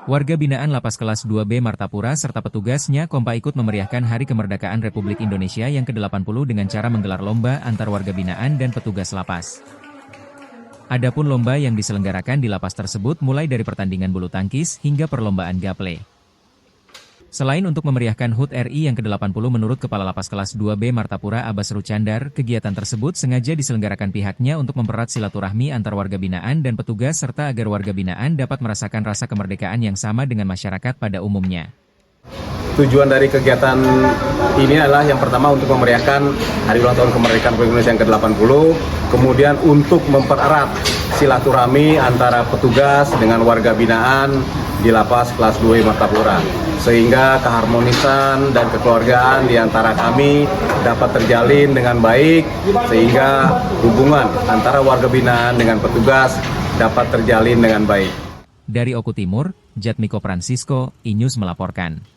Warga binaan Lapas Kelas 2B Martapura serta petugasnya kompak ikut memeriahkan Hari Kemerdekaan Republik Indonesia yang ke-80 dengan cara menggelar lomba antar warga binaan dan petugas lapas. Adapun lomba yang diselenggarakan di lapas tersebut mulai dari pertandingan bulu tangkis hingga perlombaan gaple. Selain untuk memeriahkan HUT RI yang ke-80 menurut Kepala Lapas Kelas 2B Martapura Abbas Rucandar, kegiatan tersebut sengaja diselenggarakan pihaknya untuk mempererat silaturahmi antar warga binaan dan petugas serta agar warga binaan dapat merasakan rasa kemerdekaan yang sama dengan masyarakat pada umumnya. Tujuan dari kegiatan ini adalah yang pertama untuk memeriahkan Hari Ulang Tahun Kemerdekaan Republik Indonesia yang ke-80, kemudian untuk mempererat silaturahmi antara petugas dengan warga binaan di Lapas Kelas 2 Martapura, sehingga keharmonisan dan kekeluargaan di antara kami dapat terjalin dengan baik, sehingga hubungan antara warga binaan dengan petugas dapat terjalin dengan baik. Dari Oku Timur, Jatmiko Francisco, iNews melaporkan.